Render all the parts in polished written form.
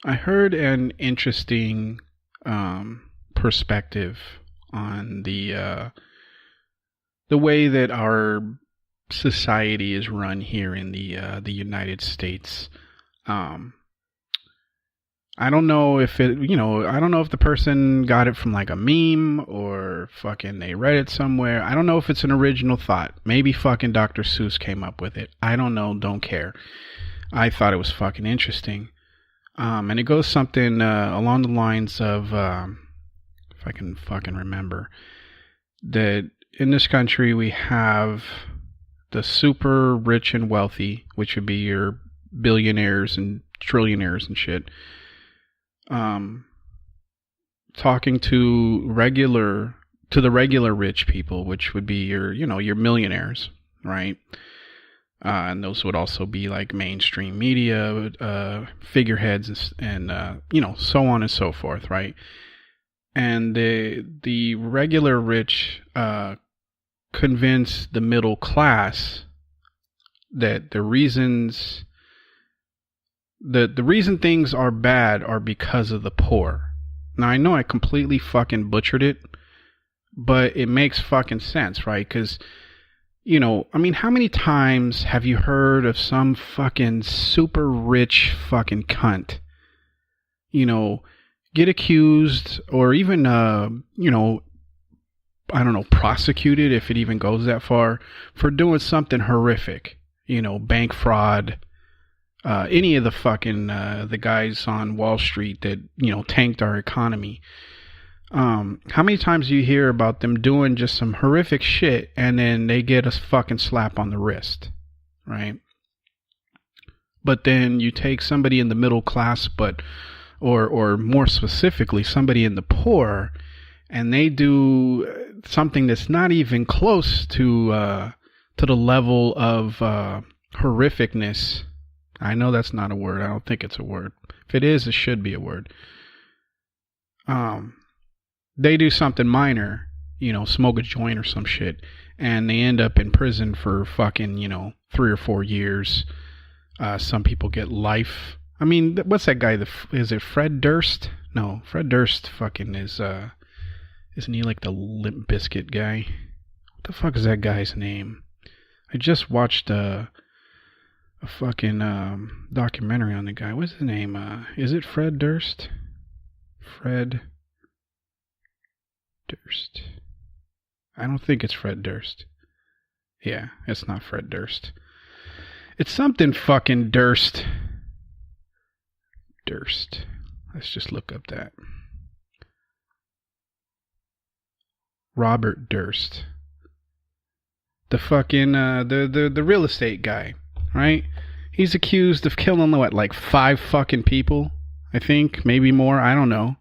I heard an interesting perspective on the way that our society is run here in the United States. Um, I don't know if I don't know if the person got it from like a meme or fucking they read it somewhere. I don't know if it's an original thought. Maybe fucking Dr. Seuss came up with it. I don't know. Don't care. I thought it was fucking interesting. And it goes something along the lines of, if I can fucking remember, that in this country we have the super rich and wealthy, which would be your billionaires and trillionaires and shit, talking to the regular rich people, which would be your millionaires, right? And those would also be like mainstream media figureheads and so on and so forth, right? And the regular rich convince the middle class that the reason things are bad are because of the poor. Now I know I completely fucking butchered it, but it makes fucking sense, right? Because how many times have you heard of some fucking super rich fucking cunt, get accused or even, I don't know, prosecuted, if it even goes that far, for doing something horrific, bank fraud, any of the fucking, the guys on Wall Street that, tanked our economy. How many times do you hear about them doing just some horrific shit and then they get a fucking slap on the wrist, right? But then you take somebody in the middle class, or more specifically, somebody in the poor, and they do something that's not even close to the level of horrificness. I know that's not a word. I don't think it's a word. If it is, it should be a word. They do something minor, smoke a joint or some shit, and they end up in prison for fucking, 3 or 4 years. Some people get life. I mean, what's that guy? Is it Fred Durst? No, Fred Durst fucking isn't he like the Limp Bizkit guy? What the fuck is that guy's name? I just watched a fucking documentary on the guy. What's his name? Is it Fred Durst? Fred Durst. I don't think it's Fred Durst. Yeah, it's not Fred Durst. It's something fucking Durst. Durst. Let's just look up that. Robert Durst. The fucking the real estate guy, right? He's accused of killing like 5 fucking people, I think, maybe more, I don't know.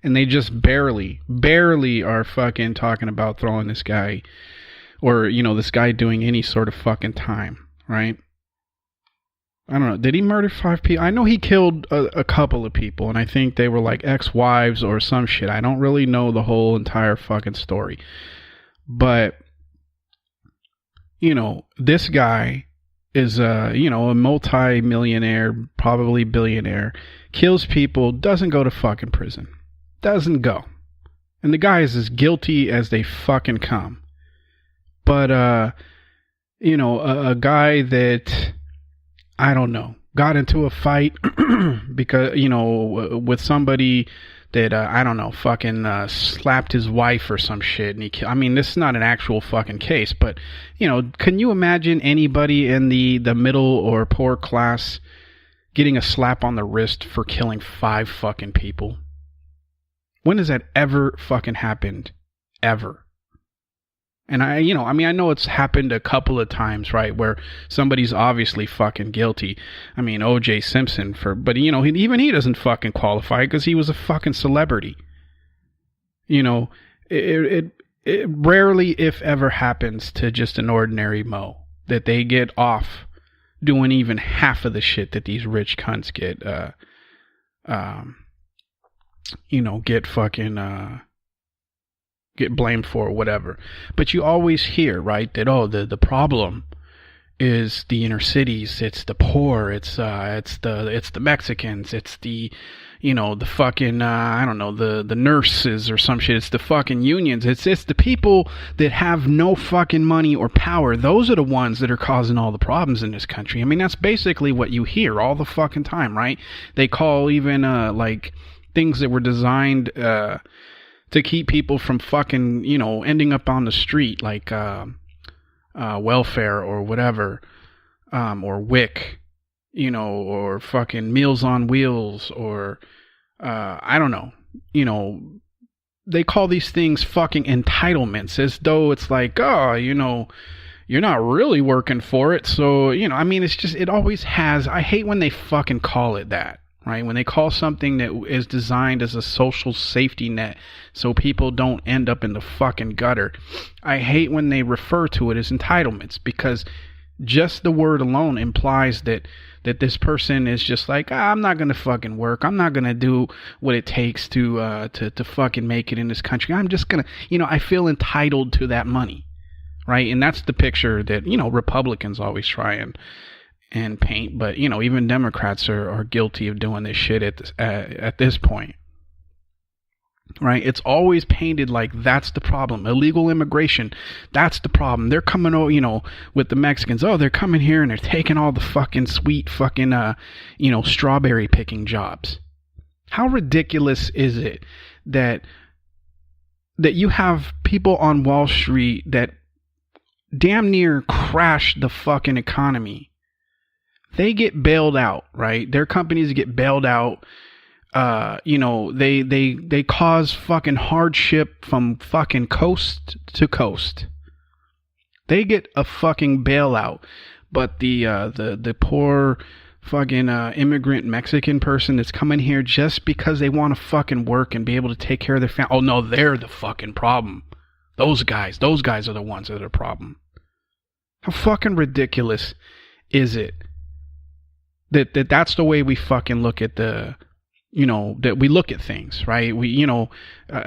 And they just barely are fucking talking about throwing this guy, or, this guy doing any sort of fucking time, right? I don't know. Did he murder 5 people? I know he killed a couple of people, and I think they were like ex-wives or some shit. I don't really know the whole entire fucking story. But, this guy is a multi-millionaire, probably billionaire, kills people, doesn't go to fucking prison. Doesn't go. And the guy is as guilty as they fucking come. But, a guy that, I don't know, got into a fight because, with somebody that, I don't know, fucking slapped his wife or some shit. And this is not an actual fucking case, but, can you imagine anybody in the middle or poor class getting a slap on the wrist for killing 5 fucking people? When has that ever fucking happened? Ever? And I know it's happened a couple of times, right? Where somebody's obviously fucking guilty. O.J. Simpson but even he doesn't fucking qualify because he was a fucking celebrity. It rarely, if ever, happens to just an ordinary Mo that they get off doing even half of the shit that these rich cunts get, get fucking, get blamed for or whatever. But you always hear, right, that, the problem is the inner cities. It's the poor. It's the Mexicans. It's the, the fucking I don't know, the nurses or some shit. It's the fucking unions. It's the people that have no fucking money or power. Those are the ones that are causing all the problems in this country. I mean, that's basically what you hear all the fucking time, right? They call even like things that were designed to keep people from fucking, ending up on the street, like welfare or whatever, or WIC, or fucking Meals on Wheels, or I don't know, they call these things fucking entitlements, as though it's like, oh, you're not really working for it. So, I mean, it's just, it always has. I hate when they fucking call it that, right? When they call something that is designed as a social safety net so people don't end up in the fucking gutter. I hate when they refer to it as entitlements, because just the word alone implies that this person is just like, I'm not going to fucking work. I'm not going to do what it takes to fucking make it in this country. I'm just going to, I feel entitled to that money, right? And that's the picture that, Republicans always try and paint, but even Democrats are guilty of doing this shit at this point, right? It's always painted like that's the problem. Illegal immigration, that's the problem. They're coming over, with the Mexicans. Oh, they're coming here and they're taking all the fucking sweet fucking strawberry picking jobs. How ridiculous is it that you have people on Wall Street that damn near crash the fucking economy? They get bailed out, right? Their companies get bailed out. They cause fucking hardship from fucking coast to coast. They get a fucking bailout, but the poor fucking immigrant Mexican person that's coming here just because they want to fucking work and be able to take care of their family. Oh no, they're the fucking problem. Those guys are the ones that are the problem. How fucking ridiculous is it that's the way we fucking look at that we look at things, right? We,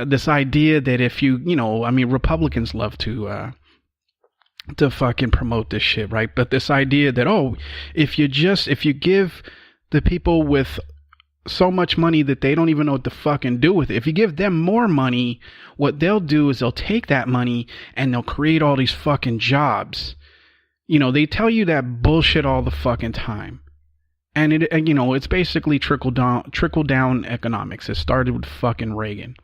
this idea that if you, Republicans love to fucking promote this shit, right? But this idea that, if you give the people with so much money that they don't even know what to fucking do with it, if you give them more money, what they'll do is they'll take that money and they'll create all these fucking jobs. They tell you that bullshit all the fucking time. And it's basically trickle down economics. It started with fucking Reagan.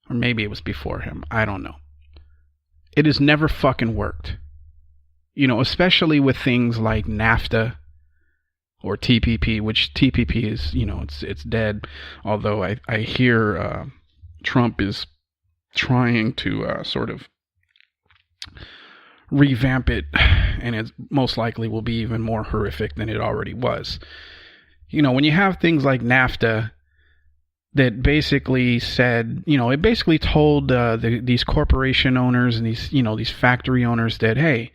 Or maybe it was before him. I don't know. It has never fucking worked. Especially with things like NAFTA or TPP, which TPP is, it's dead. Although I hear Trump is trying to sort of revamp it, and it most likely will be even more horrific than it already was. When you have things like NAFTA that basically said, it basically told these corporation owners and these factory owners that, hey,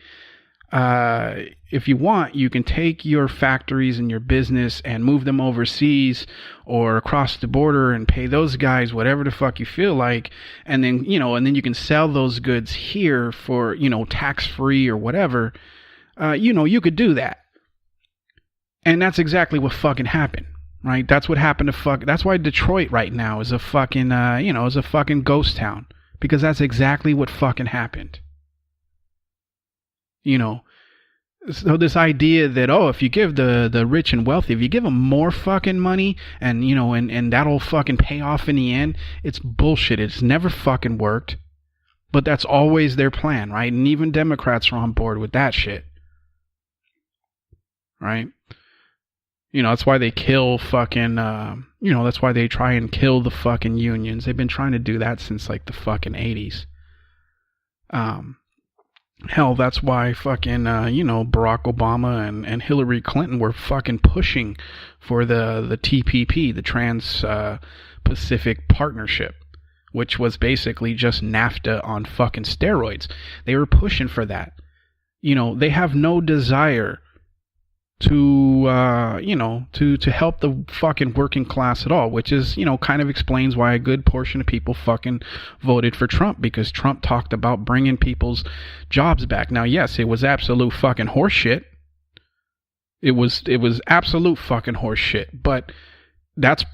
if you want, you can take your factories and your business and move them overseas or across the border and pay those guys whatever the fuck you feel like. And then, you can sell those goods here for, tax free or whatever. You could do that. And that's exactly what fucking happened, right? That's what happened to that's why Detroit right now is a fucking, is a fucking ghost town, because that's exactly what fucking happened. So this idea that, if you give the rich and wealthy, if you give them more fucking money and, and that'll fucking pay off in the end, it's bullshit. It's never fucking worked. But that's always their plan, right? And even Democrats are on board with that shit. Right? That's why they kill fucking, that's why they try and kill the fucking unions. They've been trying to do that since like the fucking 80s. Hell, that's why fucking, Barack Obama and Hillary Clinton were fucking pushing for the TPP, the Trans-Pacific Partnership, which was basically just NAFTA on fucking steroids. They were pushing for that. They have no desire to to help the fucking working class at all, which is, kind of explains why a good portion of people fucking voted for Trump, because Trump talked about bringing people's jobs back. Now, yes, it was absolute fucking horseshit. It was absolute fucking horseshit, but that's,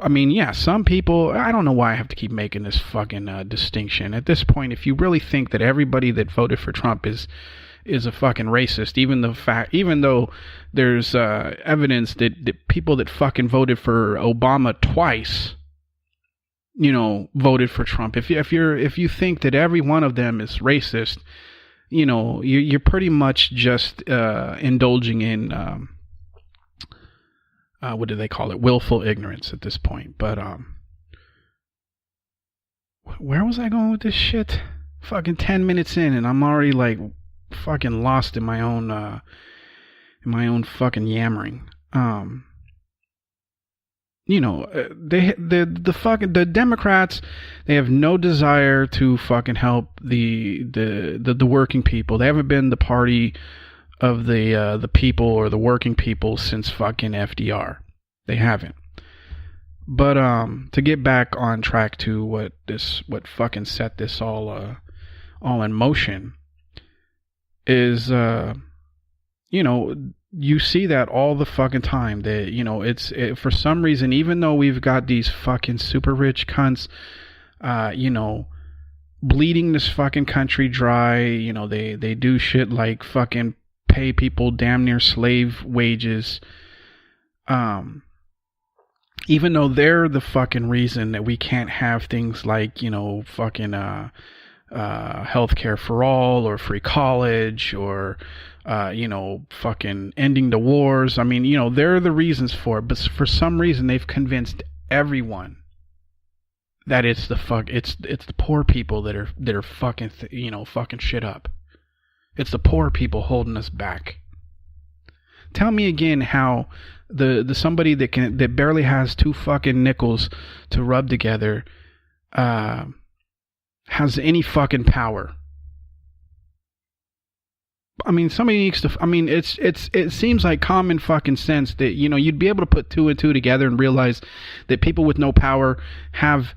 yeah, some people, I don't know why I have to keep making this fucking distinction. At this point, if you really think that everybody that voted for Trump is a fucking racist, even though there's evidence that people that fucking voted for Obama twice, voted for Trump. If you think that every one of them is racist, you're pretty much just indulging in what do they call it? Willful ignorance at this point. But where was I going with this shit? Fucking 10 minutes in, and I'm already like fucking lost in my own fucking yammering. The Democrats, they have no desire to fucking help the working people. They haven't been the party of the people or the working people since fucking FDR. They haven't. But to get back on track to what fucking set this all in motion is you see that all the fucking time that for some reason, even though we've got these fucking super rich cunts bleeding this fucking country dry, they do shit like fucking pay people damn near slave wages, even though they're the fucking reason that we can't have things like fucking healthcare for all, or free college, or fucking ending the wars. They're the reasons for it, but for some reason they've convinced everyone that it's the poor people that are fucking fucking shit up. It's the poor people holding us back. Tell me again how the somebody that barely has two fucking nickels to rub together has any fucking power. Somebody needs to. It seems like common fucking sense that you'd be able to put two and two together and realize that people with no power have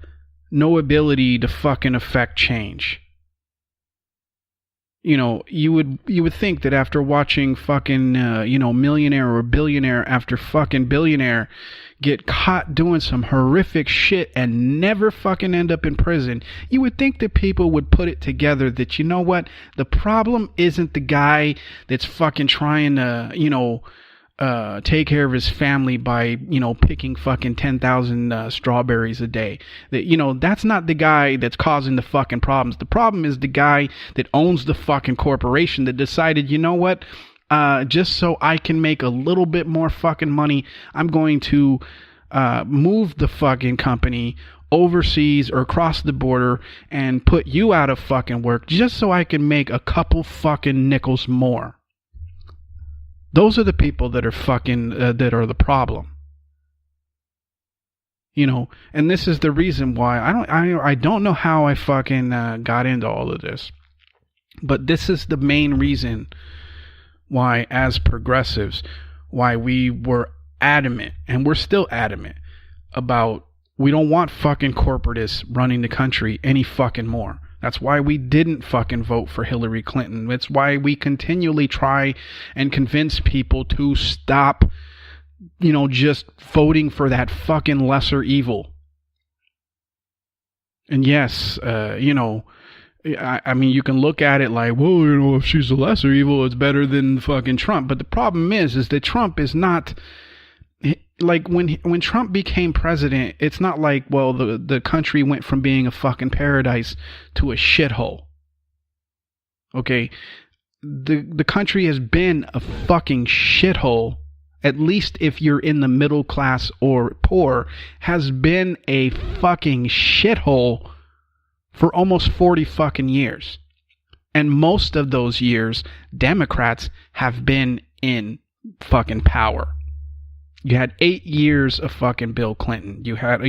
no ability to fucking affect change. You would think that after watching fucking millionaire or billionaire after fucking billionaire get caught doing some horrific shit and never fucking end up in prison, you would think that people would put it together that, the problem isn't the guy that's fucking trying to take care of his family by picking fucking 10,000 strawberries a day. That that's not the guy that's causing the fucking problems. The problem is the guy that owns the fucking corporation that decided, just so I can make a little bit more fucking money, I'm going to move the fucking company overseas or across the border and put you out of fucking work just so I can make a couple fucking nickels more. Those are the people that are fucking that are the problem. And this is the reason why I don't know how I fucking got into all of this, but this is the main reason why, as progressives, why we were adamant, and we're still adamant about, we don't want fucking corporatists running the country any fucking more. That's why we didn't fucking vote for Hillary Clinton. It's why we continually try and convince people to stop, just voting for that fucking lesser evil. And yes, you can look at it like, well, if she's a lesser evil, it's better than fucking Trump. But the problem is that Trump is not, like, when Trump became president, it's not like, well, the country went from being a fucking paradise to a shithole. Okay? The country has been a fucking shithole, at least if you're in the middle class or poor, has been a fucking shithole for almost 40 fucking years. And most of those years, Democrats have been in fucking power. You had 8 years of fucking Bill Clinton. You had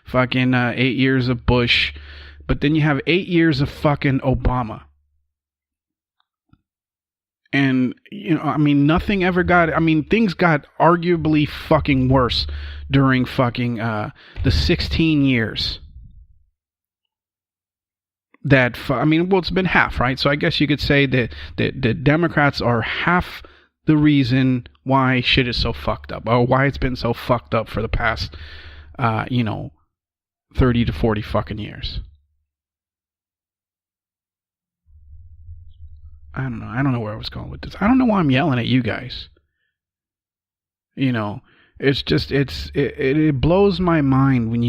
fucking 8 years of Bush, but then you have 8 years of fucking Obama. And, I mean, nothing ever got, I mean, things got arguably fucking worse during fucking the 16 years that, I mean, well, it's been half, right? So I guess you could say that the Democrats are half the reason why shit is so fucked up, or why it's been so fucked up for the past, 30 to 40 fucking years. I don't know. I don't know where I was going with this. I don't know why I'm yelling at you guys. It's just, it blows my mind when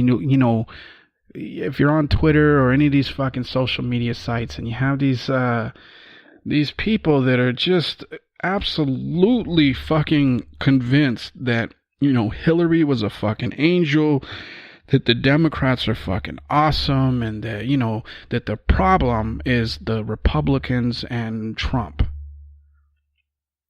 if you're on Twitter or any of these fucking social media sites and you have these people that are just absolutely fucking convinced that, Hillary was a fucking angel, that the Democrats are fucking awesome, and that, that the problem is the Republicans and Trump.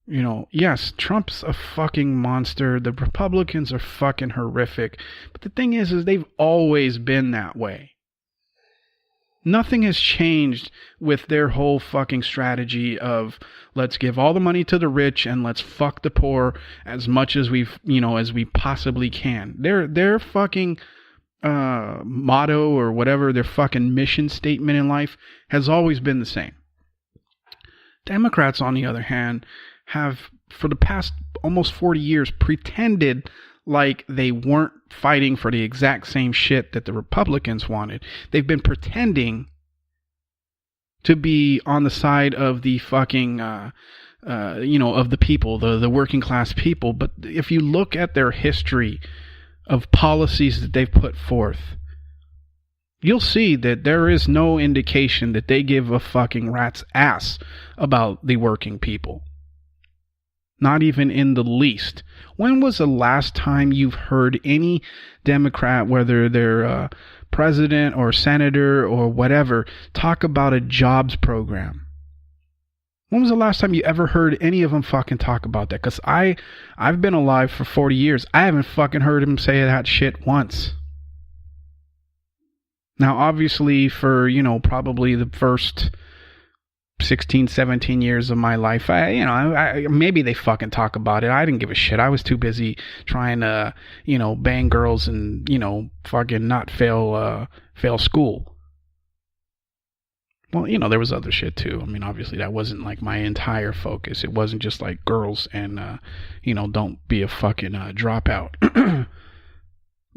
Yes, Trump's a fucking monster. The Republicans are fucking horrific. But the thing is they've always been that way. Nothing has changed with their whole fucking strategy of let's give all the money to the rich and let's fuck the poor as much as as we possibly can. Their fucking motto or whatever, their fucking mission statement in life has always been the same. Democrats, on the other hand, have for the past almost 40 years pretended like they weren't fighting for the exact same shit that the Republicans wanted. They've been pretending to be on the side of the fucking of the people, the working class people. But if you look at their history of policies that they've put forth, you'll see that there is no indication that they give a fucking rat's ass about the working people. Not even in the least. When was the last time you've heard any Democrat, whether they're president or senator or whatever, talk about a jobs program? When was the last time you ever heard any of them fucking talk about that? Because I've been alive for 40 years. I haven't fucking heard him say that shit once. Now, obviously, for, probably the first 16, 17 years of my life, I maybe they fucking talk about it. I didn't give a shit. I was too busy trying to, bang girls and, fucking not fail school. Well, there was other shit too. I mean, obviously that wasn't like my entire focus. It wasn't just like girls and, don't be a fucking dropout.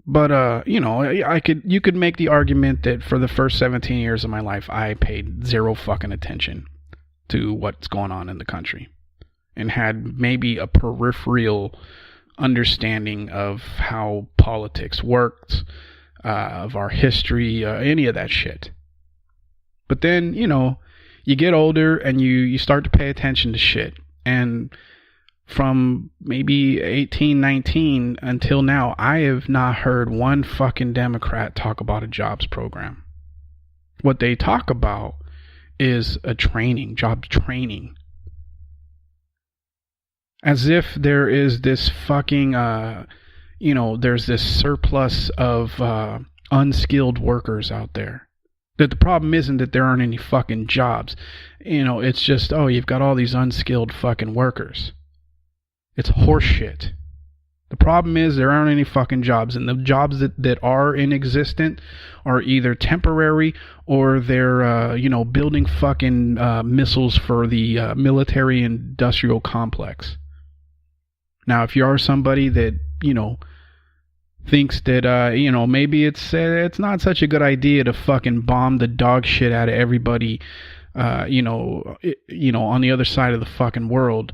But, you could make the argument that for the first 17 years of my life, I paid zero fucking attention to what's going on in the country and had maybe a peripheral understanding of how politics worked, of our history, any of that shit. But then, you get older and you start to pay attention to shit. And from maybe 18, 19 until now, I have not heard one fucking Democrat talk about a jobs program. What they talk about is job training. As if there is this fucking, there's this surplus of unskilled workers out there. That the problem isn't that there aren't any fucking jobs. It's just, you've got all these unskilled fucking workers. It's horseshit. The problem is there aren't any fucking jobs, and the jobs that are in existence are either temporary or they're, building fucking missiles for the military industrial complex. Now, if you are somebody that, thinks that, maybe it's not such a good idea to fucking bomb the dog shit out of everybody, on the other side of the fucking world,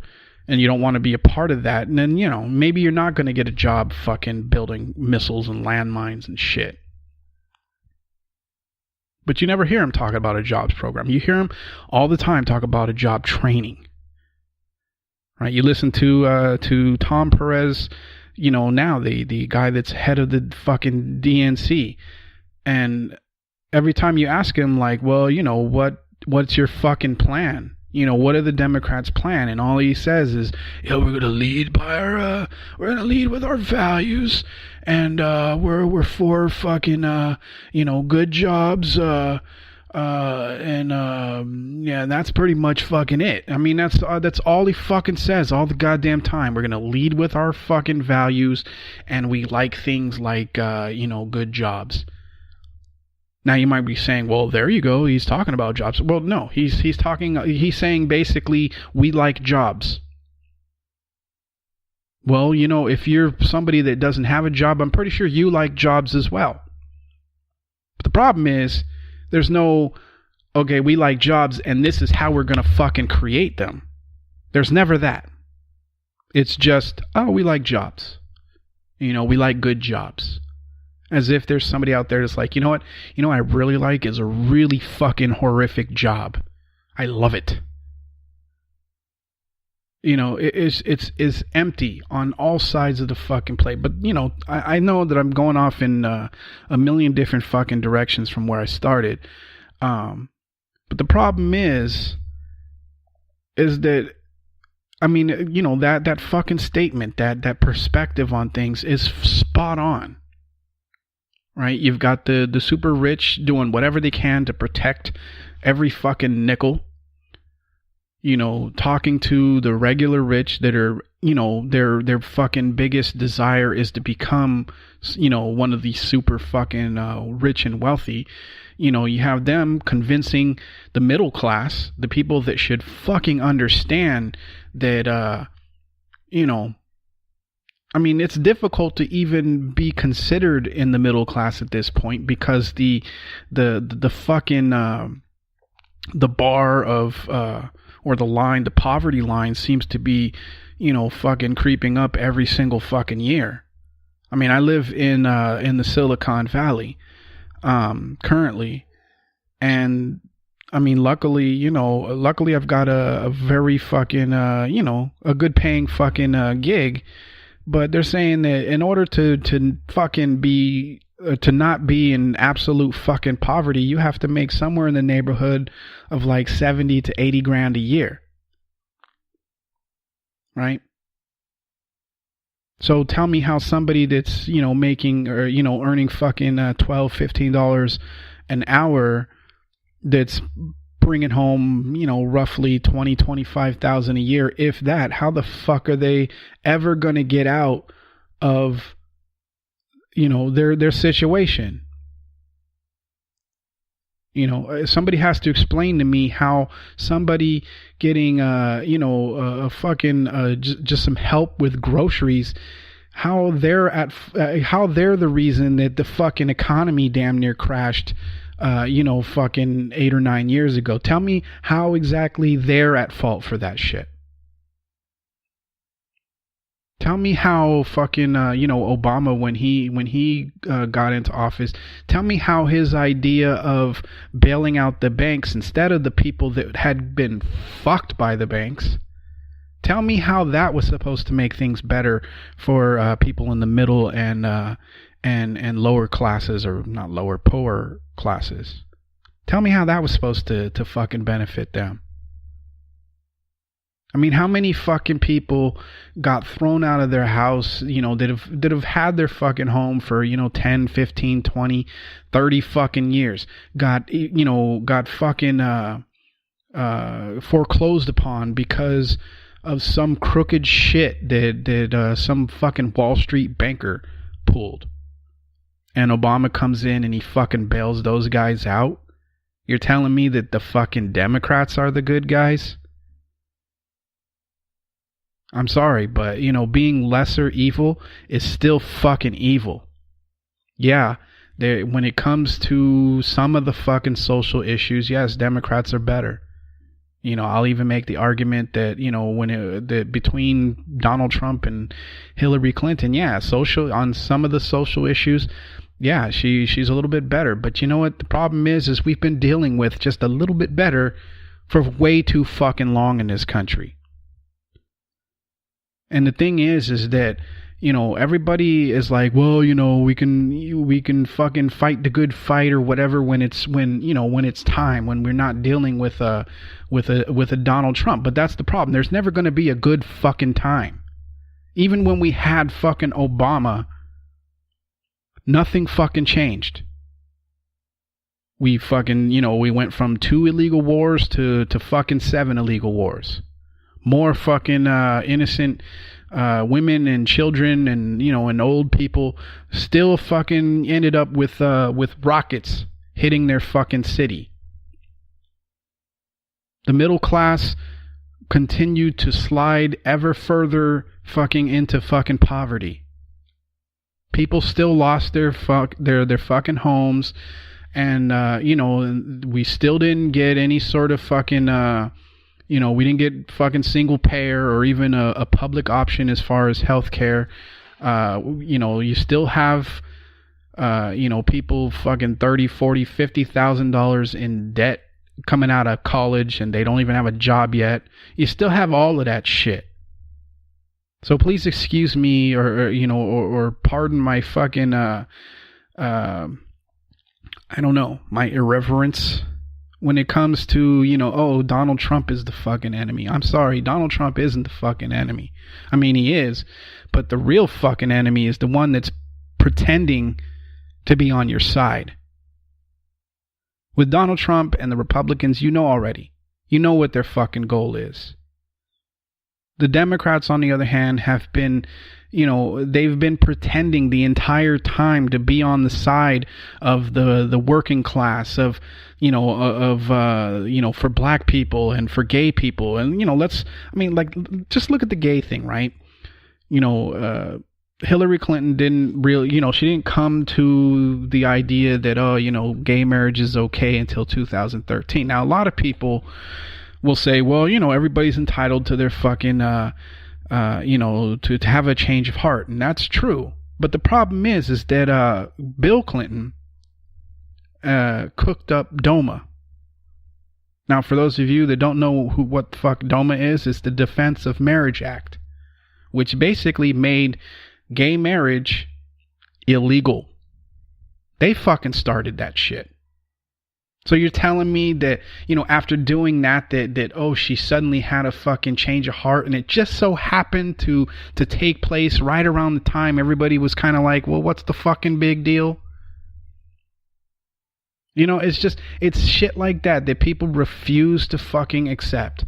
and you don't want to be a part of that, and then, maybe you're not going to get a job fucking building missiles and landmines and shit. But you never hear him talk about a jobs program. You hear him all the time talk about a job training. Right? You listen to Tom Perez, now the guy that's head of the fucking DNC, and every time you ask him, like, well, what's your fucking plan? What are the Democrats' plan? And all he says is, we're going to lead we're going to lead with our values, and we're for fucking, good jobs, Yeah, that's pretty much fucking it. I mean, that's all he fucking says all the goddamn time. We're gonna lead with our fucking values, and we like things like good jobs. Now you might be saying, well, there you go. He's talking about jobs. Well, no, he's saying basically we like jobs. Well, if you're somebody that doesn't have a job, I'm pretty sure you like jobs as well. But the problem is, there's no, okay, we like jobs and this is how we're going to fucking create them. There's never that. It's just, oh, we like jobs. We like good jobs. As if there's somebody out there that's like, you know what I really like is a really fucking horrific job. I love it. It's empty on all sides of the fucking plate. But, I know that I'm going off in a million different fucking directions from where I started. But the problem is that, I mean, that fucking statement, that perspective on things is spot on. Right? You've got the super rich doing whatever they can to protect every fucking nickel. Talking to the regular rich that are, their fucking biggest desire is to become, one of these super fucking rich and wealthy. You have them convincing the middle class, the people that should fucking understand that, I mean, it's difficult to even be considered in the middle class at this point because the fucking the bar of or the line, the poverty line seems to be, fucking creeping up every single fucking year. I mean, I live in the Silicon Valley currently, and I mean, luckily I've got a very fucking a good paying fucking gig. But they're saying that in order to fucking be, to not be in absolute fucking poverty, you have to make somewhere in the neighborhood of like 70 to 80 grand a year. Right? So tell me how somebody that's, making or, earning fucking $12, $15 an hour that's bringing home, roughly 20, 25,000 a year, if that, how the fuck are they ever going to get out of, their situation? Somebody has to explain to me how somebody getting, a fucking, just some help with groceries, how they're the reason that the fucking economy damn near crashed, fucking 8 or 9 years ago. Tell me how exactly they're at fault for that shit. Tell me how fucking, Obama, when he got into office, tell me how his idea of bailing out the banks instead of the people that had been fucked by the banks, tell me how that was supposed to make things better for people in the middle and lower classes, or not lower, poorer classes. Tell me how that was supposed to fucking benefit them. I mean, how many fucking people got thrown out of their house, that have had their fucking home for, 10, 15, 20, 30 fucking years, got fucking foreclosed upon because of some crooked shit that some fucking Wall Street banker pulled. And Obama comes in and he fucking bails those guys out. You're telling me that the fucking Democrats are the good guys? I'm sorry, but, being lesser evil is still fucking evil. Yeah, when it comes to some of the fucking social issues, yes, Democrats are better. I'll even make the argument that, that between Donald Trump and Hillary Clinton, yeah, on some of the social issues, yeah, she's a little bit better. But you know what? The problem is we've been dealing with just a little bit better for way too fucking long in this country. And the thing is that, everybody is like, well, we can fucking fight the good fight or whatever when it's time, when we're not dealing with a Donald Trump. But that's the problem. There's never going to be a good fucking time. Even when we had fucking Obama, nothing fucking changed. We fucking, we went from 2 illegal wars to fucking 7 illegal wars. More fucking innocent women and children and, and old people still fucking ended up with rockets hitting their fucking city. The middle class continued to slide ever further fucking into fucking poverty. People still lost their fucking homes. And, we still didn't get any sort of fucking, we didn't get fucking single payer or even a public option as far as healthcare. You still have, people fucking $30,000, $40,000, $50,000 in debt coming out of college and they don't even have a job yet. You still have all of that shit. So please excuse me or pardon my fucking, I don't know, my irreverence when it comes to, Donald Trump is the fucking enemy. I'm sorry, Donald Trump isn't the fucking enemy. I mean, he is, but the real fucking enemy is the one that's pretending to be on your side. With Donald Trump and the Republicans, already. You know what their fucking goal is. The Democrats, on the other hand, have been, they've been pretending the entire time to be on the side of the working class, of, for black people and for gay people. And, just look at the gay thing, right? Hillary Clinton didn't really, she didn't come to the idea that, gay marriage is okay until 2013. Now, a lot of people will say, well, everybody's entitled to their fucking, to have a change of heart. And that's true. But the problem is that Bill Clinton cooked up DOMA. Now, for those of you that don't know what the fuck DOMA is, it's the Defense of Marriage Act, which basically made gay marriage illegal. They fucking started that shit. So you're telling me that, after doing that, she suddenly had a fucking change of heart, and it just so happened to take place right around the time everybody was kind of like, well, what's the fucking big deal? It's shit like that people refuse to fucking accept.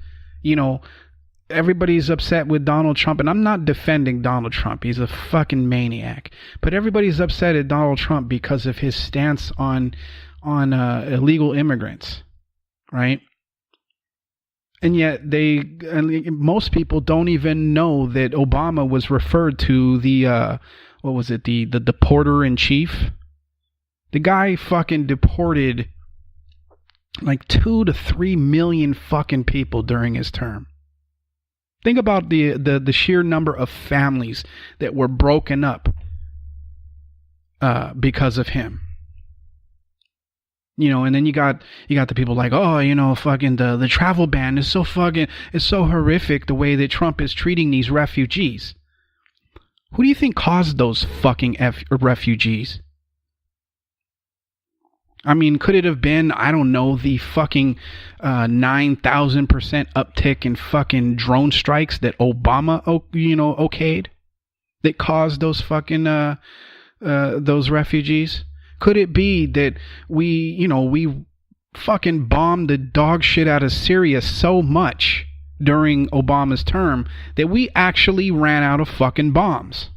Everybody's upset with Donald Trump, and I'm not defending Donald Trump. He's a fucking maniac. But everybody's upset at Donald Trump because of his stance on illegal immigrants, right? And yet most people don't even know that Obama was referred to the deporter in chief. The guy fucking deported like 2 to 3 million fucking people during his term. Think about the sheer number of families that were broken up because of him. And then you got the people like, fucking the travel ban is so horrific the way that Trump is treating these refugees. Who do you think caused those fucking refugees? I mean, could it have been, I don't know, the fucking 9,000% uptick in fucking drone strikes that Obama, okayed, that caused those fucking those refugees? Could it be that we fucking bombed the dog shit out of Syria so much during Obama's term that we actually ran out of fucking bombs?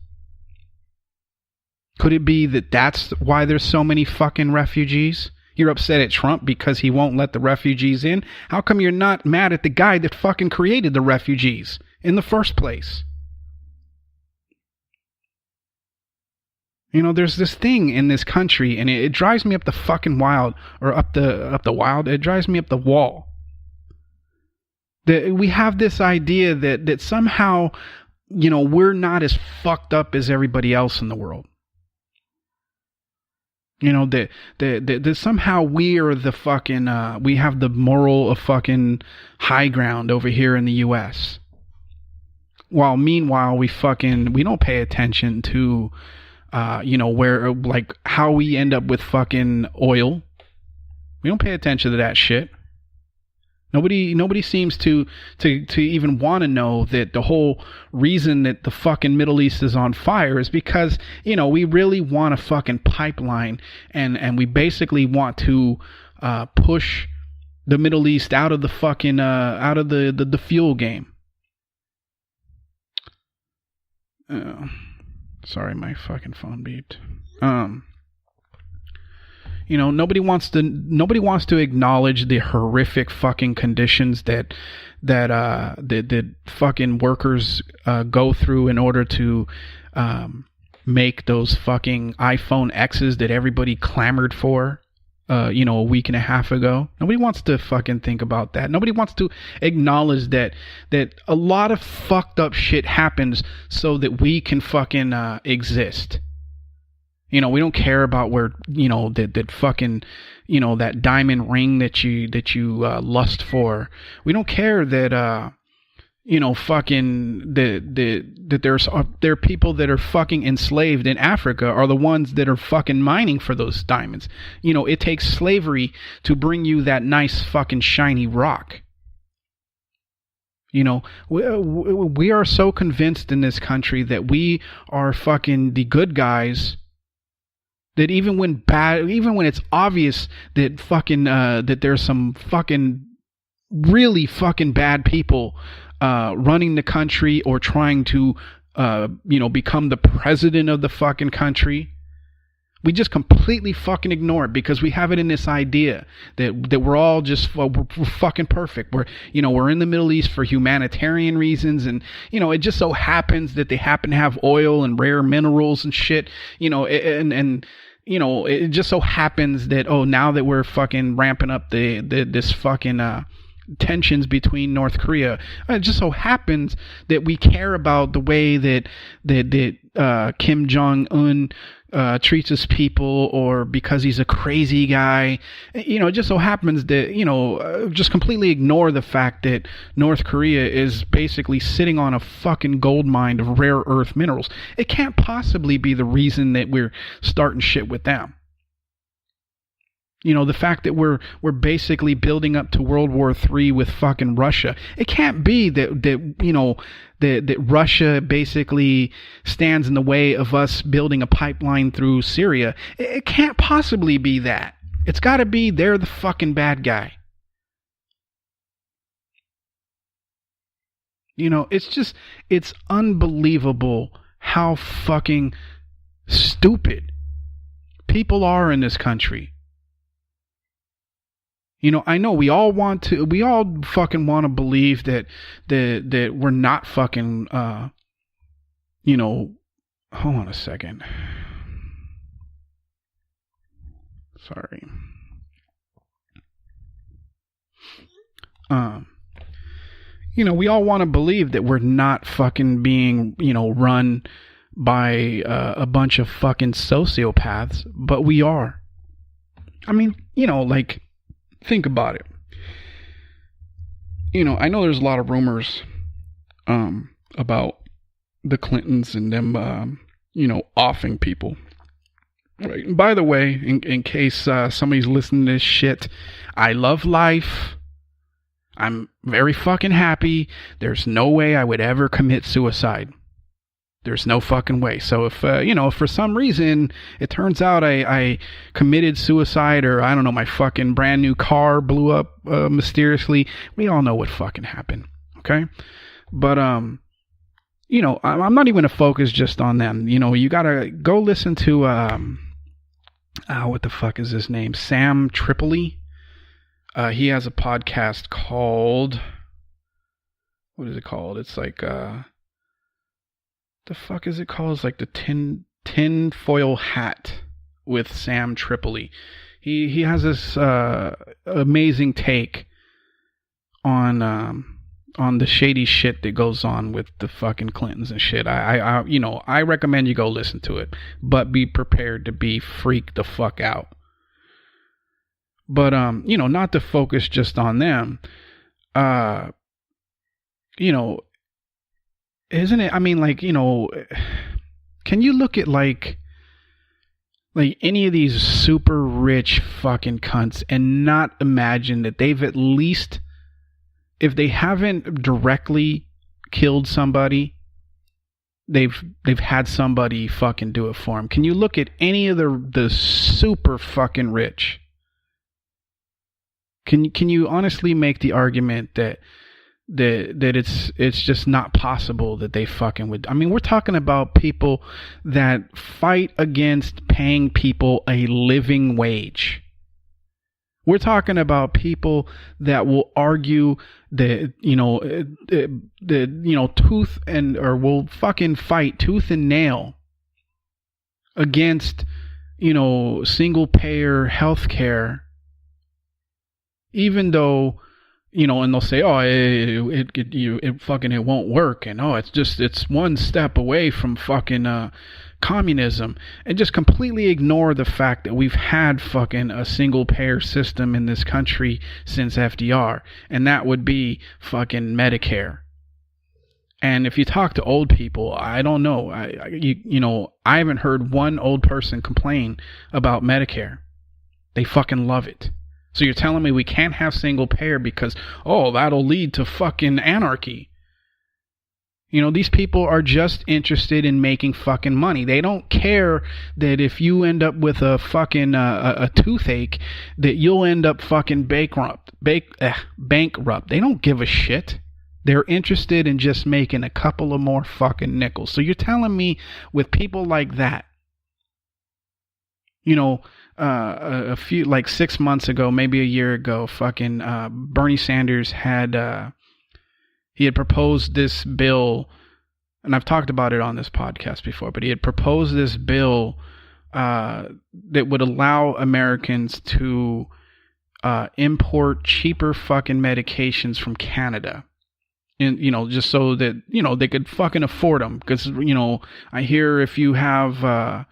Could it be that that's why there's so many fucking refugees? You're upset at Trump because he won't let the refugees in? How come you're not mad at the guy that fucking created the refugees in the first place? There's this thing in this country, and it drives me up the fucking wild, or up the wild. It drives me up the wall. That we have this idea that somehow, we're not as fucked up as everybody else in the world. That somehow we are the fucking, we have the moral of fucking high ground over here in the U.S. While meanwhile, we don't pay attention to, where, like, how we end up with fucking oil. We don't pay attention to that shit. Nobody seems to even want to know that the whole reason that the fucking Middle East is on fire is because, we really want a fucking pipeline, and we basically want to push the Middle East out of the fucking out of the fuel game. Sorry, my fucking phone beeped. Nobody wants to acknowledge the horrific fucking conditions that fucking workers go through in order to make those fucking iPhone X's that everybody clamored for a week and a half ago. Nobody wants to fucking think about that. Nobody wants to acknowledge that a lot of fucked up shit happens so that we can fucking exist. We don't care about where, that fucking, that diamond ring that you lust for. We don't care that, fucking, that there are people that are fucking enslaved in Africa are the ones that are fucking mining for those diamonds. It takes slavery to bring you that nice fucking shiny rock. We are so convinced in this country that we are fucking the good guys, that even when it's obvious that fucking that there's some fucking really fucking bad people running the country or trying to become the president of the fucking country, we just completely fucking ignore it because we have it in this idea that we're all just we're fucking perfect. We're in the Middle East for humanitarian reasons, and it just so happens that they happen to have oil and rare minerals and shit. It just so happens that now that we're fucking ramping up this fucking tensions between North Korea, it just so happens that we care about the way that Kim Jong-un treats his people, or because he's a crazy guy. It just so happens that, just completely ignore the fact that North Korea is basically sitting on a fucking gold mine of rare earth minerals. It can't possibly be the reason that we're starting shit with them. The fact that we're basically building up to World War III with fucking Russia. It can't be that Russia basically stands in the way of us building a pipeline through Syria. It can't possibly be that. It's got to be they're the fucking bad guy. It's unbelievable how fucking stupid people are in this country. I know we all fucking want to believe that we're not fucking, hold on a second. Sorry. We all want to believe that we're not fucking being, run by a bunch of fucking sociopaths, but we are. I mean, think about it. I know there's a lot of rumors about the Clintons and them, offing people. Right. And by the way, in case somebody's listening to this shit, I love life. I'm very fucking happy. There's no way I would ever commit suicide. There's no fucking way. So if, if for some reason it turns out I committed suicide, or I don't know, my fucking brand new car blew up mysteriously, we all know what fucking happened. Okay. But, I'm not even going to focus just on them. You got to go listen to, what the fuck is his name? Sam Tripoli. He has a podcast called, what is it called? It's like, the fuck is it called? It's like the tin foil hat with Sam Tripoli. He has this amazing take on the shady shit that goes on with the fucking Clintons and shit. I recommend you go listen to it, but be prepared to be freaked the fuck out. But not to focus just on them. Isn't it? I mean, can you look at like any of these super rich fucking cunts and not imagine that they've at least if they haven't directly killed somebody, they've had somebody fucking do it for them. Can you look at any of the super fucking rich? Can you honestly make the argument that it's just not possible that they fucking would? I mean, we're talking about people that fight against paying people a living wage. We're talking about people that will argue that, tooth and, or will fucking fight tooth and nail against, single payer healthcare, even though, and they'll say, oh, it won't work. And, oh, it's one step away from fucking, communism, and just completely ignore the fact that we've had fucking a single payer system in this country since FDR, and that would be fucking Medicare. And if you talk to old people, I don't know, I haven't heard one old person complain about Medicare. They fucking love it. So you're telling me we can't have single payer because, oh, that'll lead to fucking anarchy. These people are just interested in making fucking money. They don't care that if you end up with a fucking a toothache, that you'll end up fucking bankrupt. They don't give a shit. They're interested in just making a couple of more fucking nickels. So you're telling me with people like that, a few, like 6 months ago, maybe a year ago, fucking Bernie Sanders had he had proposed this bill, and I've talked about it on this podcast before, but he had proposed this bill that would allow Americans to import cheaper fucking medications from Canada. And, just so that, they could fucking afford them. Because, I hear if you have, I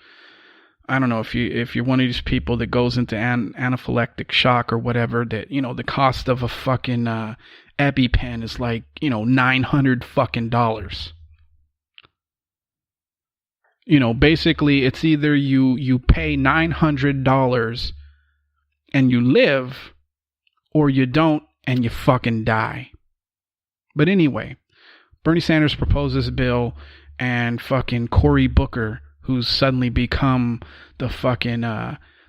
don't know, if you're one of these people that goes into anaphylactic shock or whatever, that, the cost of a fucking EpiPen is like, $900 fucking dollars. Basically it's either you pay $900 and you live, or you don't and you fucking die. But anyway, Bernie Sanders proposed this bill, and fucking Cory Booker, who's suddenly become the fucking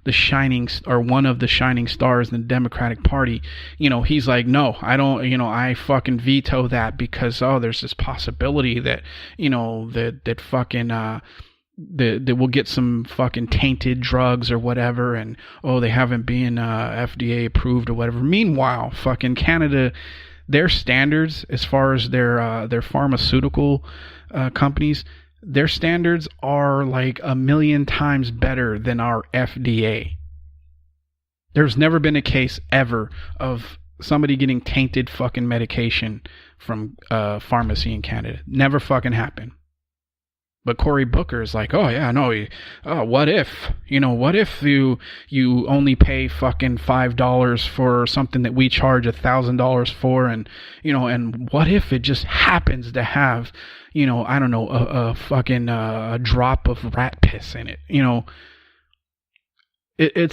the shining, or one of the shining stars in the Democratic Party, he's like, no, I don't, I fucking veto that because, oh, there's this possibility that, that fucking, that we'll get some fucking tainted drugs or whatever, and, oh, they haven't been FDA approved or whatever. Meanwhile, fucking Canada, their standards as far as their pharmaceutical companies, their standards are like 1,000,000 times better than our FDA. There's never been a case ever of somebody getting tainted fucking medication from pharmacy in Canada. Never fucking happened. But Cory Booker is like, oh yeah, no, what if you only pay fucking $5 for something that we charge $1,000 for, and and what if it just happens to have, I don't know, a fucking a drop of rat piss in it, It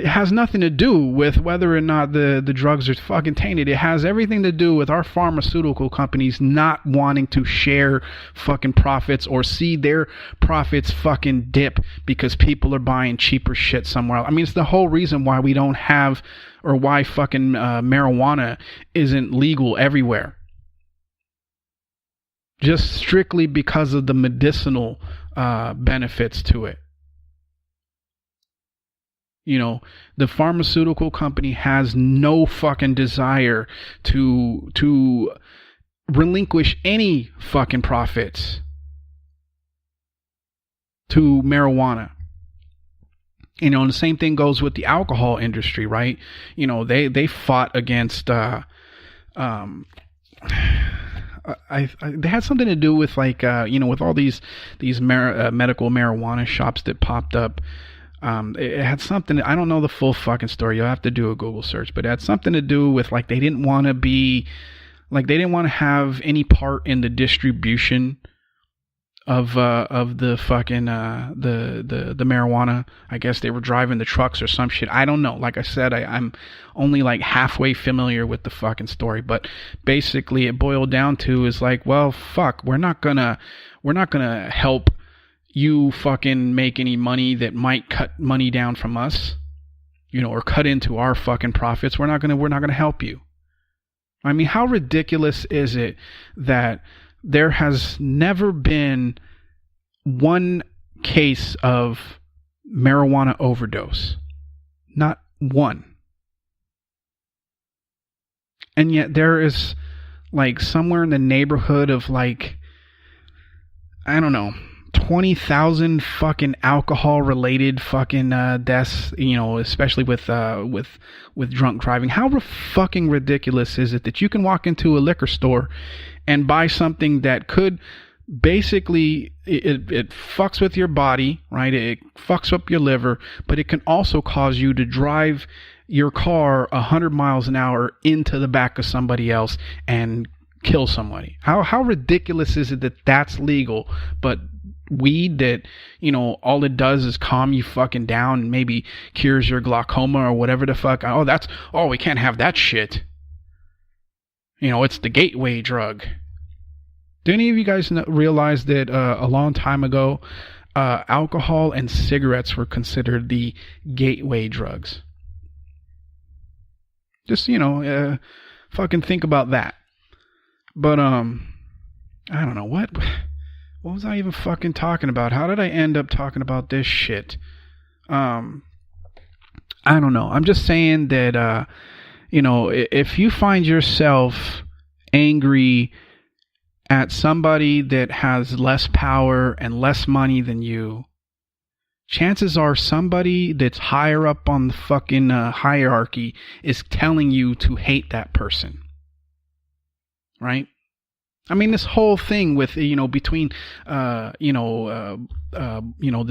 has nothing to do with whether or not the drugs are fucking tainted. It has everything to do with our pharmaceutical companies not wanting to share fucking profits or see their profits fucking dip because people are buying cheaper shit somewhere else. I mean, it's the whole reason why we don't have, or why fucking marijuana isn't legal everywhere. Just strictly because of the medicinal benefits to it. The pharmaceutical company has no fucking desire to relinquish any fucking profits to marijuana. And the same thing goes with the alcohol industry, right? They fought against they had something to do with like with all these medical marijuana shops that popped up. It had something, I don't know the full fucking story. You'll have to do a Google search, but it had something to do with like they didn't want to have any part in the distribution of the fucking the marijuana. I guess they were driving the trucks or some shit. I don't know. Like I said, I'm only like halfway familiar with the fucking story, but basically it boiled down to is like, well, fuck, we're not gonna help you fucking make any money that might cut money down from us, or cut into our fucking profits. We're not gonna help you. I mean, how ridiculous is it that there has never been one case of marijuana overdose? Not one. And yet there is like somewhere in the neighborhood of like, I don't know, 20,000 fucking alcohol related fucking deaths, especially with drunk driving. How fucking ridiculous is it that you can walk into a liquor store and buy something that could basically, it fucks with your body, right? It fucks up your liver, but it can also cause you to drive your car 100 miles an hour into the back of somebody else and kill somebody. How ridiculous is it that that's legal, but weed that, all it does is calm you fucking down and maybe cures your glaucoma or whatever the fuck. We can't have that shit. It's the gateway drug. Do any of you guys realize that a long time ago, alcohol and cigarettes were considered the gateway drugs? Just, fucking think about that. But, I don't know, what was I even fucking talking about? How did I end up talking about this shit? I don't know. I'm just saying that, if you find yourself angry at somebody that has less power and less money than you, chances are somebody that's higher up on the fucking hierarchy is telling you to hate that person. Right? I mean, this whole thing with, between, this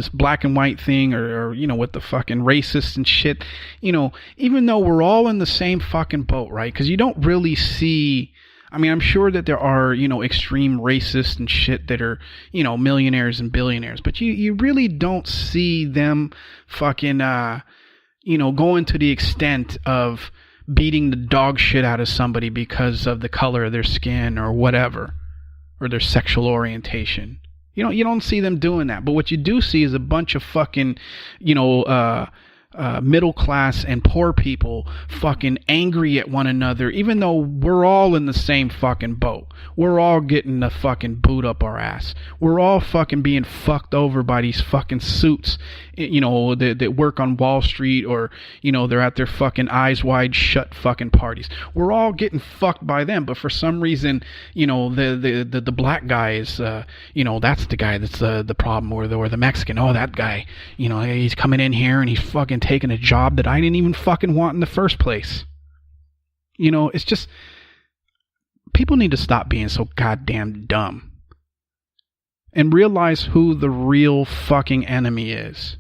black and white thing or with the fucking racists and shit, even though we're all in the same fucking boat, right? Because you don't really see, I mean, I'm sure that there are, extreme racists and shit that are, millionaires and billionaires, but you really don't see them fucking, going to the extent of beating the dog shit out of somebody because of the color of their skin or whatever, or their sexual orientation. You don't see them doing that. But what you do see is a bunch of fucking, middle class and poor people fucking angry at one another, even though we're all in the same fucking boat. We're all getting the fucking boot up our ass. We're all fucking being fucked over by these fucking suits, that work on Wall Street, or, they're at their fucking eyes wide shut fucking parties. We're all getting fucked by them, but for some reason, the black guy is, that's the guy that's the problem, or the Mexican. Oh, that guy, he's coming in here and he's fucking taking a job that I didn't even fucking want in the first place. It's just, people need to stop being so goddamn dumb and realize who the real fucking enemy is.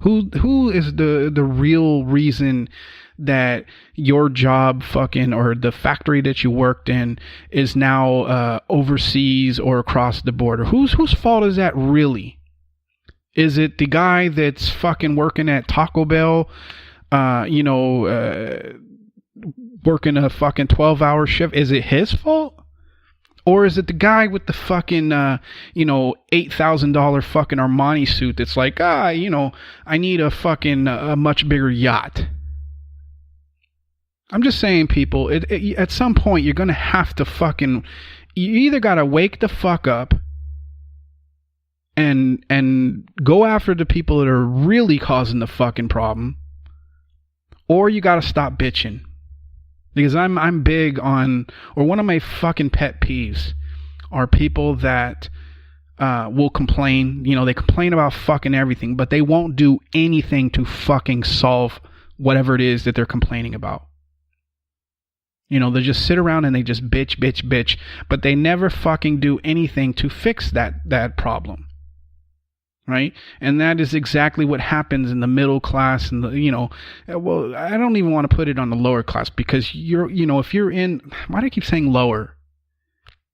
Who is the real reason that your job fucking, or the factory that you worked in, is now overseas or across the border? Whose fault is that really? Is it the guy that's fucking working at Taco Bell, working a fucking 12-hour shift? Is it his fault? Or is it the guy with the fucking, $8,000 fucking Armani suit that's like, I need a fucking a much bigger yacht? I'm just saying, people, at some point you're going to have to fucking, you either got to wake the fuck up and go after the people that are really causing the fucking problem, or you got to stop bitching. Because I'm big on, or one of my fucking pet peeves are people that will complain. They complain about fucking everything, but they won't do anything to fucking solve whatever it is that they're complaining about. They just sit around and they just bitch, but they never fucking do anything to fix that problem. Right? And that is exactly what happens in the middle class and well, I don't even want to put it on the lower class, because if you're in, why do I keep saying lower?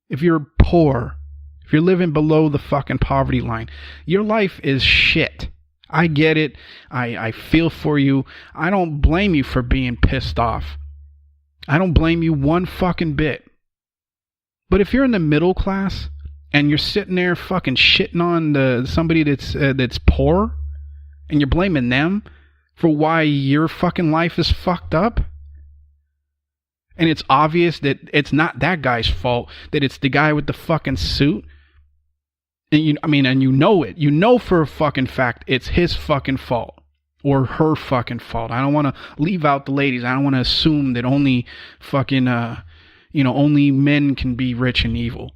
If you're poor, if if you're living below the fucking poverty line, your life is shit. I get it. I feel for you. I don't blame you for being pissed off. I don't blame you one fucking bit. But if you're in the middle class and you're sitting there fucking shitting on somebody that's poor, and you're blaming them for why your fucking life is fucked up, and it's obvious that it's not that guy's fault, that it's the guy with the fucking suit, and you know it. You know for a fucking fact it's his fucking fault or her fucking fault. I don't want to leave out the ladies. I don't want to assume that only fucking only men can be rich and evil.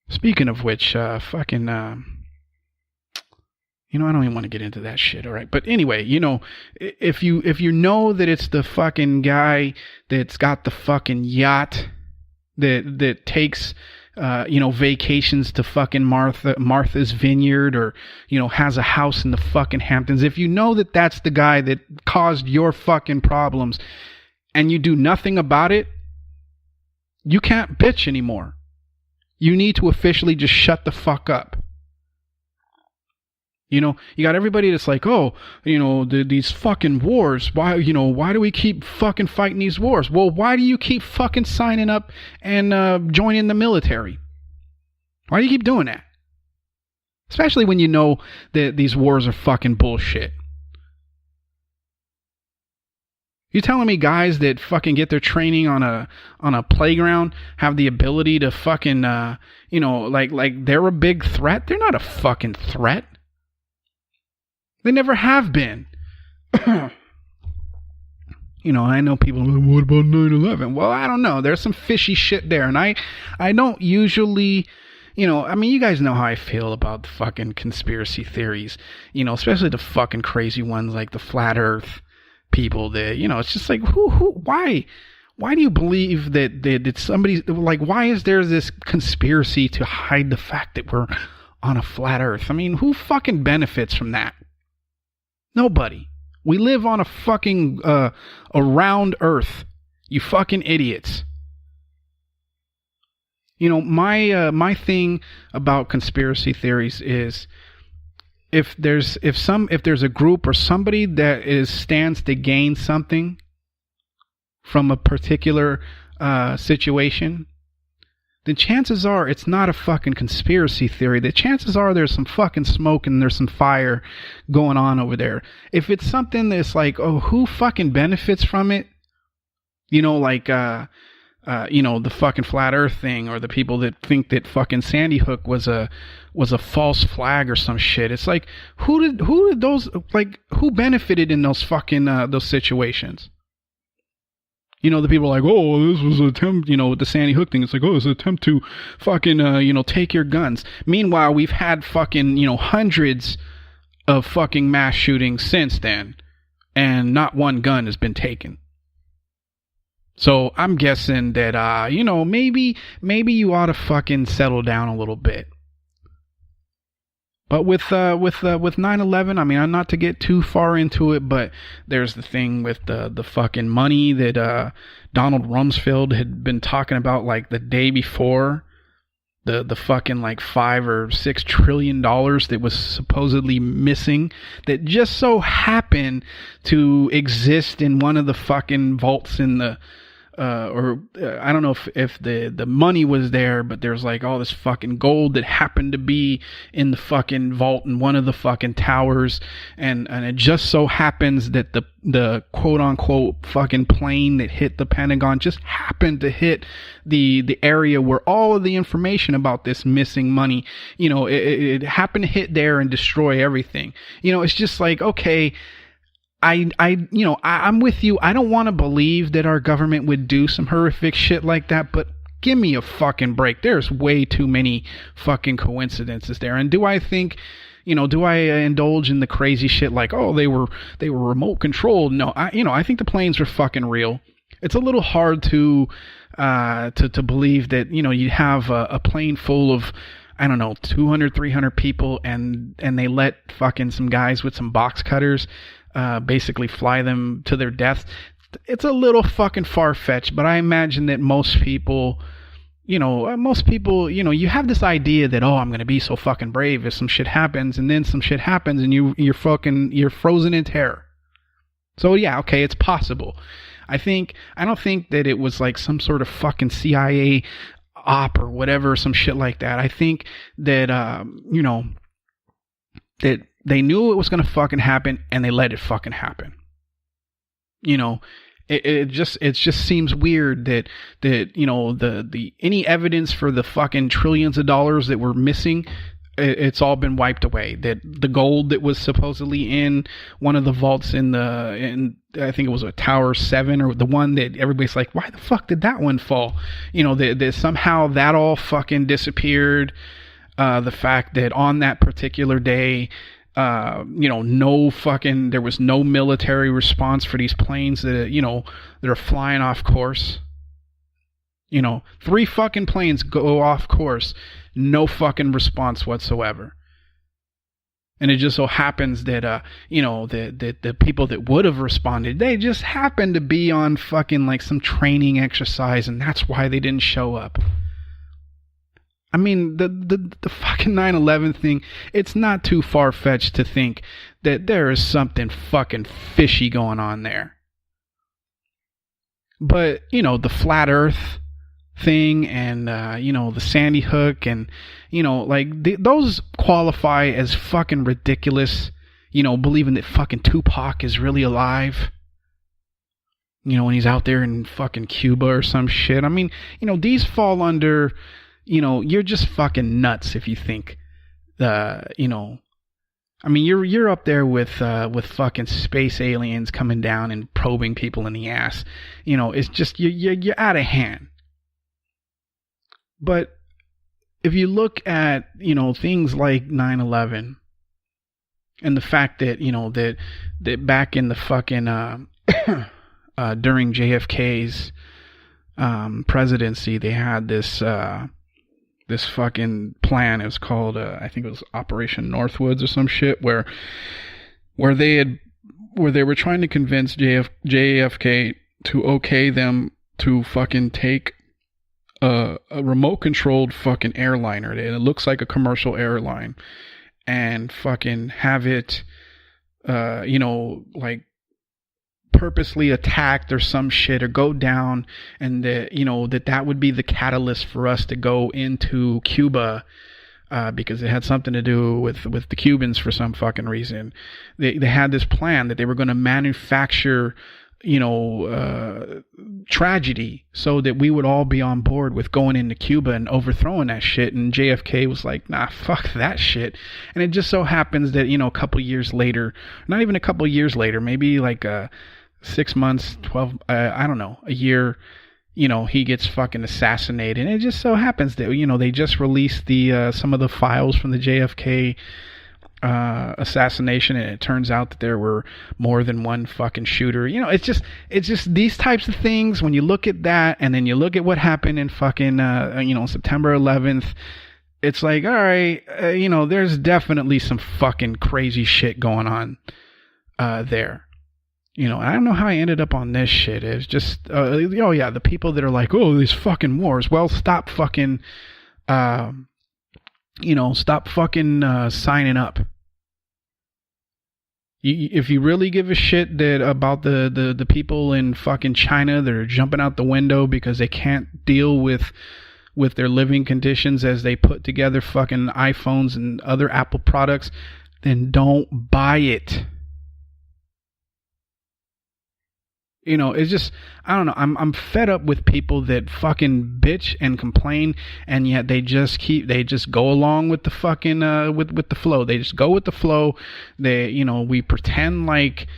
Speaking of which, I don't even want to get into that shit, all right? But anyway, if you know that it's the fucking guy that's got the fucking yacht that takes vacations to fucking Martha's Vineyard, or has a house in the fucking Hamptons, if you know that that's the guy that caused your fucking problems and you do nothing about it, you can't bitch anymore. You need to officially just shut the fuck up. You got everybody that's like, these fucking wars. Why do we keep fucking fighting these wars? Well, why do you keep fucking signing up and joining the military? Why do you keep doing that? Especially when you know that these wars are fucking bullshit. You telling me guys that fucking get their training on a playground have the ability to fucking like they're a big threat? They're not a fucking threat. They never have been. I know people are like, what about 9/11? Well, I don't know. There's some fishy shit there. And I don't usually, you guys know how I feel about the fucking conspiracy theories, especially the fucking crazy ones like the flat earth people that, it's just like, why do you believe that somebody, like, why is there this conspiracy to hide the fact that we're on a flat earth? I mean, who fucking benefits from that? Nobody. We live on a fucking a round earth. You fucking idiots. My thing about conspiracy theories is if there's a group or somebody that stands to gain something from a particular situation, the chances are it's not a fucking conspiracy theory. The chances are there's some fucking smoke and there's some fire going on over there. If it's something that's like, oh, who fucking benefits from it? The fucking flat earth thing, or the people that think that fucking Sandy Hook was a false flag or some shit. It's like, who did those, like, who benefited in those fucking those situations? The people are like, oh, this was an attempt, with the Sandy Hook thing. It's like, oh, it's an attempt to fucking, take your guns. Meanwhile, we've had fucking, hundreds of fucking mass shootings since then, and not one gun has been taken. So I'm guessing that, maybe you ought to fucking settle down a little bit. But with 9/11, I mean, not to get too far into it, but there's the thing with the fucking money that Donald Rumsfeld had been talking about like the day before, the fucking like $5 or $6 trillion that was supposedly missing, that just so happened to exist in one of the fucking vaults in the I don't know if the money was there, but there's like all this fucking gold that happened to be in the fucking vault in one of the fucking towers, and it just so happens that the quote unquote fucking plane that hit the Pentagon just happened to hit the area where all of the information about this missing money, it happened to hit there and destroy everything. It's just like, okay, I'm with you. I don't want to believe that our government would do some horrific shit like that, but give me a fucking break. There's way too many fucking coincidences there. And do I think, do I indulge in the crazy shit like, oh, they were remote controlled? No, I think the planes were fucking real. It's a little hard to believe that, you have a plane full of, I don't know, 200, 300 people, and they let fucking some guys with some box cutters basically fly them to their deaths. It's a little fucking far-fetched, but I imagine that most people, most people, you have this idea that, oh, I'm going to be so fucking brave if some shit happens, and then some shit happens and you're frozen in terror. So yeah, okay, it's possible. I don't think that it was like some sort of fucking CIA op or whatever, some shit like that. I think that, that they knew it was going to fucking happen and they let it fucking happen. It just seems weird that the any evidence for the fucking trillions of dollars that were missing, it's all been wiped away. That the gold that was supposedly in one of the vaults in I think it was a Tower 7, or the one that everybody's like, why the fuck did that one fall? That somehow that all fucking disappeared. The fact that on that particular day, there was no military response for these planes that are flying off course. 3 fucking planes go off course, no fucking response whatsoever. And it just so happens that the people that would have responded, they just happened to be on fucking like some training exercise, and that's why they didn't show up. I mean, the fucking 9/11 thing, it's not too far-fetched to think that there is something fucking fishy going on there. But, the flat earth thing and, the Sandy Hook and, those qualify as fucking ridiculous, believing that fucking Tupac is really alive. When he's out there in fucking Cuba or some shit. I mean, these fall under... you're just fucking nuts if you think, I mean, you're up there with fucking space aliens coming down and probing people in the ass. It's just, you're out of hand. But if you look at, things like 9/11 and the fact that, that back in the fucking, during JFK's, presidency, they had this fucking plan. It was called, I think it was Operation Northwoods or some shit, where they were trying to convince JFK to okay them to fucking take a remote controlled fucking airliner. It looks like a commercial airline, and fucking have it, like purposely attacked or some shit, or go down, and that would be the catalyst for us to go into Cuba, because it had something to do with the Cubans for some fucking reason. They had this plan that they were going to manufacture tragedy so that we would all be on board with going into Cuba and overthrowing that shit. And JFK was like, nah, fuck that shit. And it just so happens that a couple years later, not even a couple years later, maybe like 6 months, 12, I don't know, a year, he gets fucking assassinated. And it just so happens that, they just released some of the files from the JFK assassination, and it turns out that there were more than one fucking shooter. It's just these types of things. When you look at that, and then you look at what happened in fucking, September 11th, it's like, all right, there's definitely some fucking crazy shit going on there. I don't know how I ended up on this shit. It's just, the people that are like, oh, these fucking wars. Well, stop fucking, signing up. If you really give a shit about the people in fucking China that are jumping out the window because they can't deal with their living conditions as they put together fucking iPhones and other Apple products, then don't buy it. It's just, I don't know. I'm fed up with people that fucking bitch and complain, and yet they just go along with the fucking, with the flow. They just go with the flow. We pretend like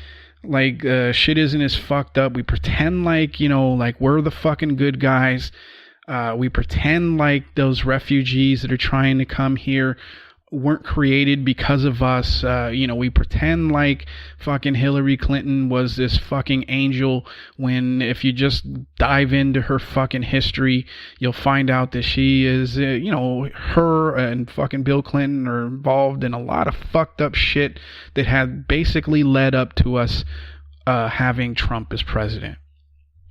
shit isn't as fucked up. We pretend like we're the fucking good guys. We pretend like those refugees that are trying to come here weren't created because of us. We pretend like fucking Hillary Clinton was this fucking angel, when if you just dive into her fucking history, you'll find out that she is, her and fucking Bill Clinton are involved in a lot of fucked up shit that had basically led up to us having Trump as president.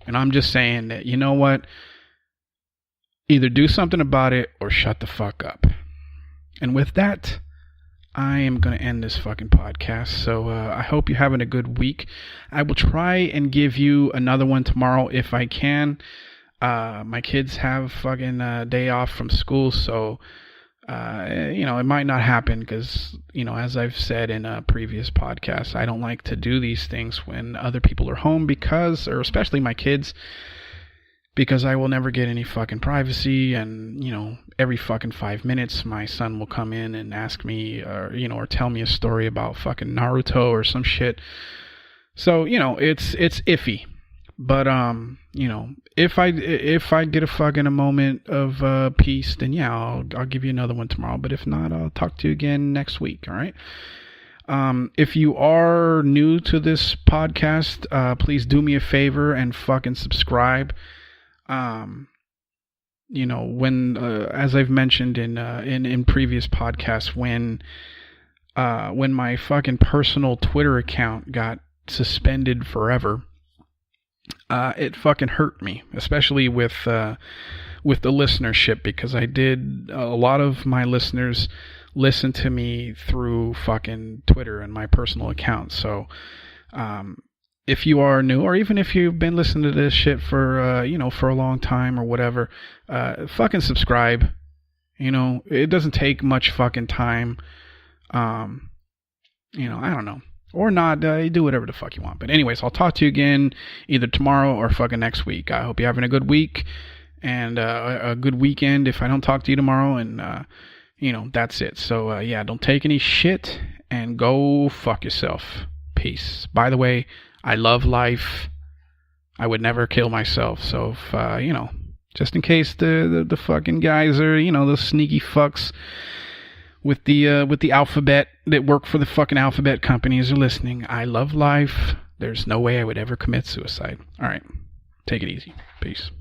And I'm just saying that, you know what? Either do something about it or shut the fuck up. And with that, I am going to end this fucking podcast. So I hope you're having a good week. I will try and give you another one tomorrow if I can. My kids have fucking day off from school, so it might not happen because, as I've said in a previous podcast, I don't like to do these things when other people are home or especially my kids, because I will never get any fucking privacy. And, every fucking 5 minutes, my son will come in and ask me, or tell me a story about fucking Naruto or some shit. So, it's iffy. But, if I get a moment of peace, then yeah, I'll give you another one tomorrow. But if not, I'll talk to you again next week. All right. If you are new to this podcast, please do me a favor and fucking subscribe. When as I've mentioned in previous podcasts, when my fucking personal Twitter account got suspended forever, it fucking hurt me, especially with the listenership, because a lot of my listeners listen to me through fucking Twitter and my personal account. So, if you are new, or even if you've been listening to this shit for a long time or whatever, fucking subscribe. It doesn't take much fucking time. I don't know. Or not, do whatever the fuck you want. But anyways, I'll talk to you again either tomorrow or fucking next week. I hope you're having a good week and a good weekend if I don't talk to you tomorrow. And, that's it. So, don't take any shit and go fuck yourself. Peace. By the way, I love life. I would never kill myself. So, if, just in case the fucking guys are, those sneaky fucks with the alphabet that work for the fucking alphabet companies are listening, I love life. There's no way I would ever commit suicide. All right. Take it easy. Peace.